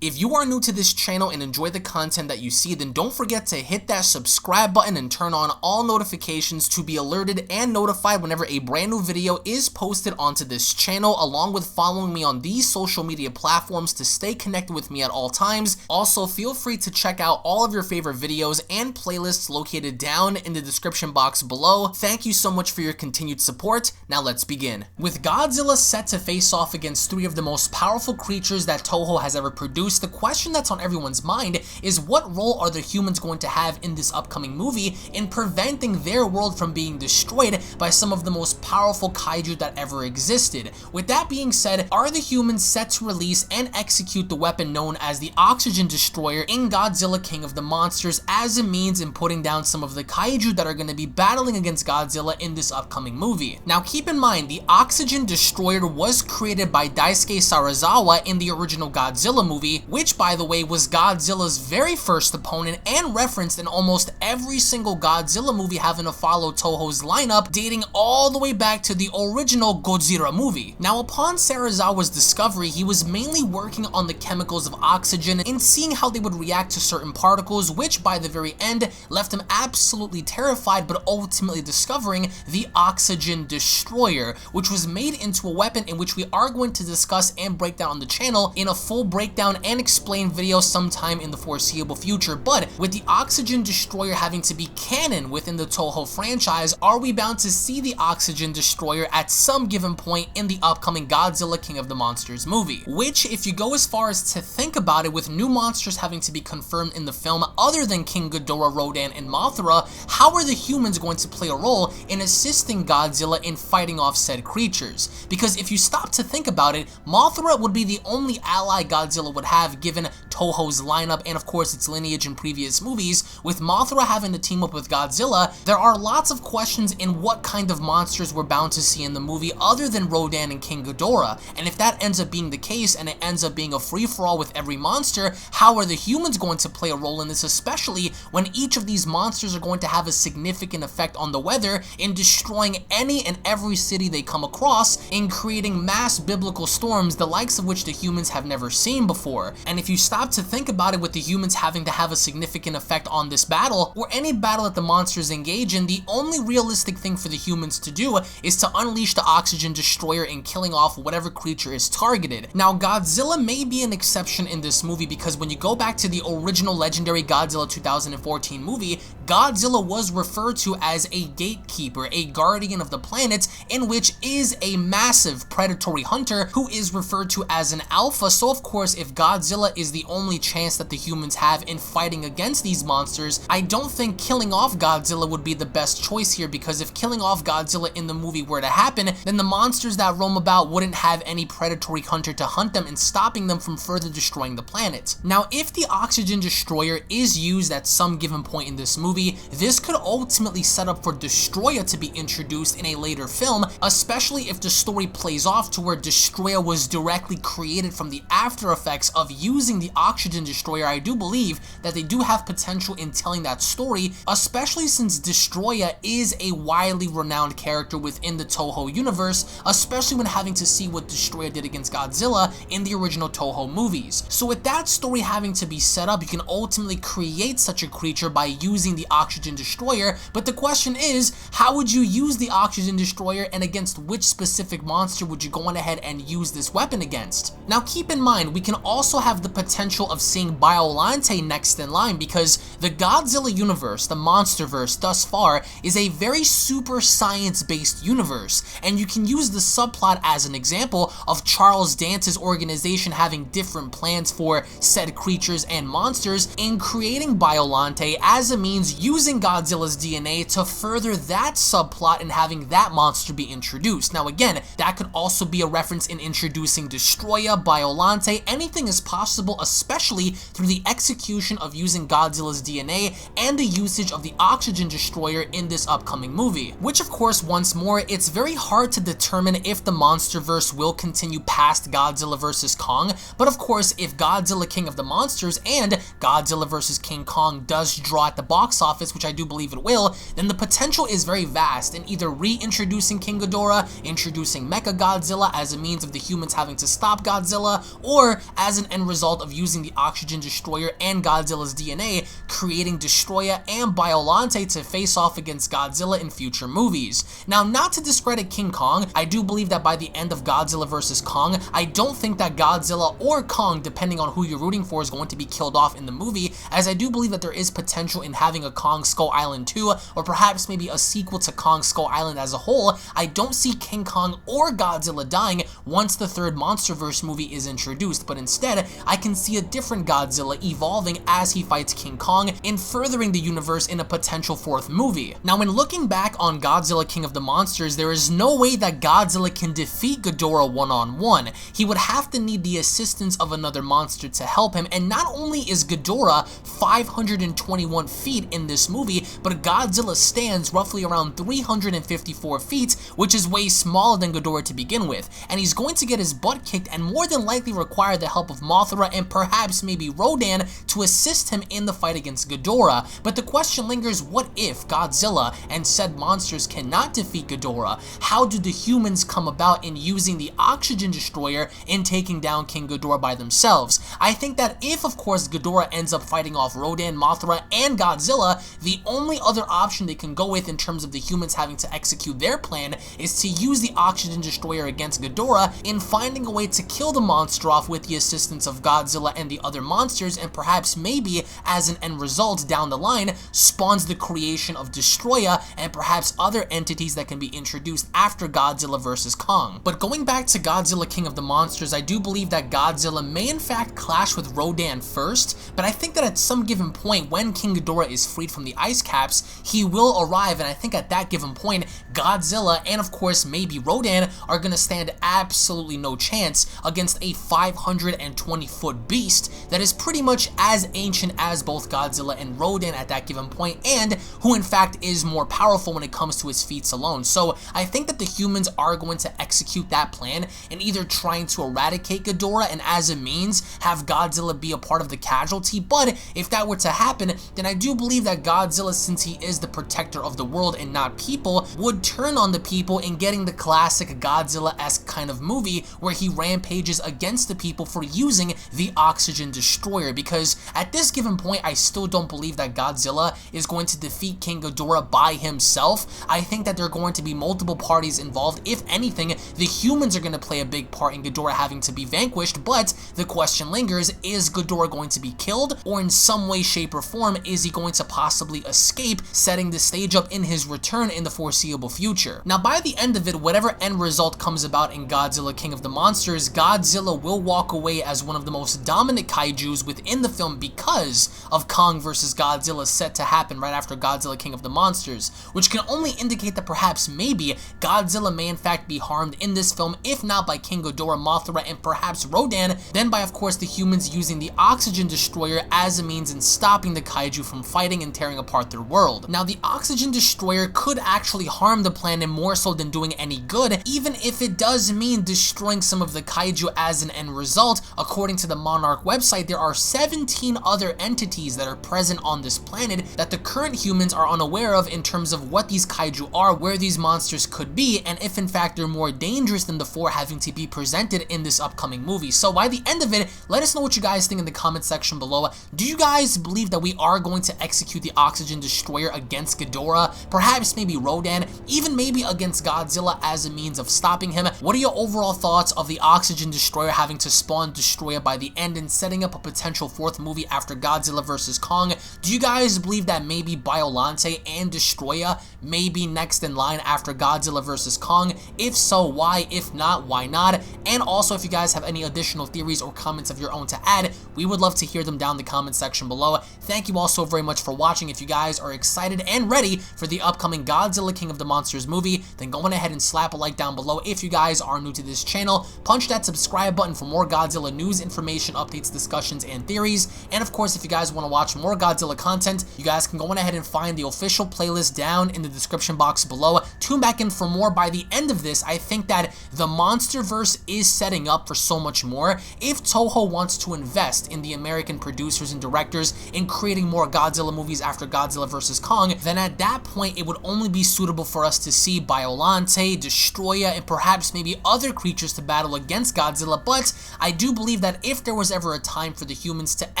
If you are new to this channel and enjoy the content that you see, then don't forget to hit that subscribe button and turn on all notifications to be alerted and notified whenever a brand new video is posted onto this channel, along with following me on these social media platforms to stay connected with me at all times. Also, feel free to check out all of your favorite videos and playlists located down in the description box below. Thank you so much for your continued support. Now let's begin. With Godzilla set to face off against three of the most powerful creatures that Toho has ever produced, the question that's on everyone's mind is what role are the humans going to have in this upcoming movie in preventing their world from being destroyed by some of the most powerful kaiju that ever existed. With that being said, are the humans set to release and execute the weapon known as the Oxygen Destroyer in Godzilla King of the Monsters as a means in putting down some of the kaiju that are going to be battling against Godzilla in this upcoming movie? Now keep in mind, the Oxygen Destroyer was created by Daisuke Serizawa in the original Godzilla movie, which by the way was Godzilla's very first opponent and referenced in almost every single Godzilla movie having to follow Toho's lineup, dating all the way back to the original Godzilla movie. Now upon Serizawa's discovery, he was mainly working on the chemicals of oxygen and seeing how they would react to certain particles, which by the very end left him absolutely terrified, but ultimately discovering the Oxygen Destroyer, which was made into a weapon in which we are going to discuss and break down on the channel in a full breakdown and explain video sometime in the foreseeable future. But with the Oxygen Destroyer having to be canon within the Toho franchise, are we bound to see the Oxygen Destroyer at some given point in the upcoming Godzilla King of the Monsters movie? Which, if you go as far as to think about it, with new monsters having to be confirmed in the film other than King Ghidorah, Rodan, and Mothra, how are the humans going to play a role in assisting Godzilla in fighting off said creatures? Because if you stop to think about it, Mothra would be the only ally Godzilla would have given Toho's lineup and of course its lineage in previous movies. With Mothra having to team up with Godzilla, there are lots of questions in what kind of monsters we're bound to see in the movie other than Rodan and King Ghidorah. And if that ends up being the case and it ends up being a free-for-all with every monster, how are the humans going to play a role in this, especially when each of these monsters are going to have a significant effect on the weather in destroying any and every city they come across, in creating mass biblical storms, the likes of which the humans have never seen before. And if you stop to think about it, with the humans having to have a significant effect on this battle, or any battle that the monsters engage in, the only realistic thing for the humans to do is to unleash the Oxygen Destroyer and killing off whatever creature is targeted. Now Godzilla may be an exception in this movie, because when you go back to the original legendary Godzilla 2014 movie, Godzilla was referred to as a gatekeeper, a guardian of the planets, in which is a massive predatory hunter who is referred to as an alpha. So of course, if Godzilla is the only chance that the humans have in fighting against these monsters, I don't think killing off Godzilla would be the best choice here, because if killing off Godzilla in the movie were to happen, then the monsters that roam about wouldn't have any predatory hunter to hunt them and stopping them from further destroying the planet. Now, if the Oxygen Destroyer is used at some given point in this movie, this could ultimately set up for Destroyer to be introduced in a later film, especially if the story plays off to where Destroyer was directly created from the after effects of using the Oxygen Destroyer. I do believe that they do have potential in telling that story, especially since Destroyer is a widely renowned character within the Toho universe, especially when having to see what Destroyer did against Godzilla in the original Toho movies. So with that story having to be set up, you can ultimately create such a creature by using the Oxygen Destroyer, but the question is, how would you use the Oxygen Destroyer, and against which specific monster would you go on ahead and use this weapon against? Now keep in mind, we can also have the potential of seeing Biollante next in line, because the Godzilla universe, the Monsterverse thus far, is a very super science-based universe, and you can use the subplot as an example of Charles Dance's organization having different plans for said creatures and monsters, in creating Biollante as a means using Godzilla's DNA to further that subplot and having that monster be introduced. Now again, that could also be a reference in introducing Destroyer, Biollante. Anything is possible, especially through the execution of using Godzilla's DNA and the usage of the oxygen destroyer in this upcoming movie. Which, of course, once more, it's very hard to determine if the Monsterverse will continue past Godzilla vs. Kong, but of course, if Godzilla King of the Monsters and Godzilla vs. King Kong does draw at the box office, which I do believe it will, then the potential is very vast in either reintroducing King Ghidorah, introducing Mecha Godzilla as a means of the humans having to stop Godzilla, or as an end result of using the oxygen destroyer and Godzilla's DNA, creating Destroya and Biollante to face off against Godzilla in future movies. Now, not to discredit King Kong, I do believe that by the end of Godzilla vs. Kong, I don't think that Godzilla or Kong, depending on who you're rooting for, is going to be killed off in the movie, as I do believe that there is potential in having a Kong Skull Island 2, or perhaps maybe a sequel to Kong Skull Island as a whole. I don't see King Kong or Godzilla dying once the third Monsterverse movie is introduced, but instead, I can see a different Godzilla evolving as he fights King Kong and furthering the universe in a potential fourth movie. Now, when looking back on Godzilla King of the Monsters, there is no way that Godzilla can defeat Ghidorah one-on-one. He would have to need the assistance of another monster to help him, and not only is Ghidorah 521 feet in this movie, but Godzilla stands roughly around 354 feet, which is way smaller than Ghidorah to begin with, and he's going to get his butt kicked and more than likely require the help of Mothra and perhaps maybe Rodan to assist him in the fight against Ghidorah. But the question lingers, what if Godzilla and said monsters cannot defeat Ghidorah? How do the humans come about in using the oxygen destroyer in taking down King Ghidorah by themselves? I think that if, of course, Ghidorah ends up fighting off Rodan, Mothra, and Godzilla, the only other option they can go with in terms of the humans having to execute their plan is to use the oxygen destroyer against Ghidorah in finding a way to kill the monster off with the assistance of Godzilla and the other monsters, and perhaps maybe as an end result down the line spawns the creation of Destroya and perhaps other entities that can be introduced after Godzilla vs. Kong. But going back to Godzilla King of the Monsters, I do believe that Godzilla may in fact clash with Rodan first, but I think that at some given point when King Ghidorah is freed from the ice caps, he will arrive, and I think at that given point, Godzilla and of course maybe Rodan are going to stand absolutely no chance against a 520-foot beast that is pretty much as ancient as both Godzilla and Rodan at that given point, and who in fact is more powerful when it comes to his feats alone. So I think that the humans are going to execute that plan in either trying to eradicate Ghidorah and as a means have Godzilla be a part of the casualty, but if that were to happen, then I do believe that Godzilla, since he is the protector of the world and not people, would turn on the people in getting the classic Godzilla-esque kind of movie where he rampages against the people for using the oxygen destroyer, because at this given point, I still don't believe that Godzilla is going to defeat King Ghidorah by himself. I think that there are going to be multiple parties involved. If anything, the humans are going to play a big part in Ghidorah having to be vanquished, but the question lingers, is Ghidorah going to be killed, or in some way, shape, or form, is he going to possibly escape, setting the stage up in his return in the foreseeable future? Now, by the end of it, whatever end result comes about in Godzilla King of the Monsters, Godzilla will walk away as one of the most dominant kaijus within the film because of Kong vs. Godzilla set to happen right after Godzilla King of the Monsters, which can only indicate that perhaps maybe Godzilla may in fact be harmed in this film, if not by King Ghidorah, Mothra, and perhaps Rodan, then by of course the humans using the oxygen destroyer as a means in stopping the kaiju from fighting and tearing apart their world. Now, the oxygen destroyer could actually harm the planet more so than doing any good, even if it does mean destroying some of the kaiju as an end result. According to the Monarch website, there are 17 other entities that are present on this planet that the current humans are unaware of in terms of what these kaiju are, where these monsters could be, and if in fact they're more dangerous than the 4 having to be presented in this upcoming movie. So by the end of it, let us know what you guys think in the comment section below. Do you guys believe that we are going to execute the oxygen destroyer against Ghidorah, perhaps maybe Rodan, even maybe against Godzilla as a means of stopping him? What are your overall thoughts of the oxygen destroyer having to spawn Destroya by the end and setting up a potential 4th movie after Godzilla vs. Kong? Do you guys believe that maybe Biollante and Destroya may be next in line after Godzilla vs. Kong? If so, why? If not, why not? And also, if you guys have any additional theories or comments of your own to add, we would love to hear them down in the comment section below. Thank you all so very much for watching. If you guys are excited and ready for the upcoming Godzilla King of the Monsters movie, then go on ahead and slap a like down below. If you guys are new to this channel, punch that subscribe button for more Godzilla news, information, updates, discussions, and theories. And of course, if you guys want to watch more more Godzilla content, you guys can go on ahead and find the official playlist down in the description box below. Tune back in for more. By the end of this, I think that the Monsterverse is setting up for so much more. If Toho wants to invest in the American producers and directors in creating more Godzilla movies after Godzilla vs. Kong, then at that point it would only be suitable for us to see Biollante, Destroya, and perhaps maybe other creatures to battle against Godzilla. But I do believe that if there was ever a time for the humans to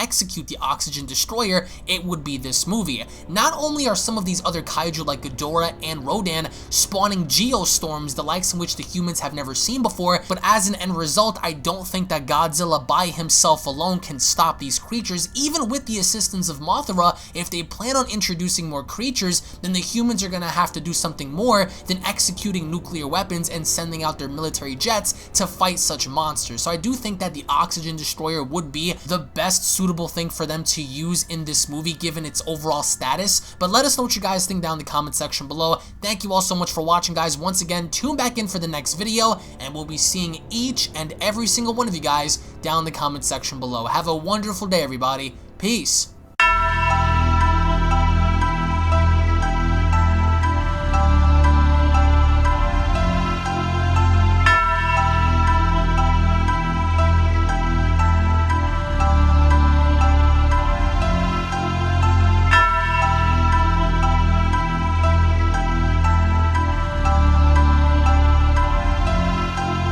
execute the Oxygen Destroyer, it would be this movie. Not only are some of these other kaiju like Ghidorah and Rodan spawning geostorms, the likes in which the humans have never seen before, but as an end result, I don't think that Godzilla by himself alone can stop these creatures. Even with the assistance of Mothra, if they plan on introducing more creatures, then the humans are going to have to do something more than executing nuclear weapons and sending out their military jets to fight such monsters. So I do think that the Oxygen Destroyer would be the best suitable thing for them to use in this movie given its overall status. But let us know what you guys think down in the comment section below. Thank you all so much for watching, guys. Once again, tune back in for the next video, and we'll be seeing each and every single one of you guys down in the comment section below. Have a wonderful day, everybody. Peace.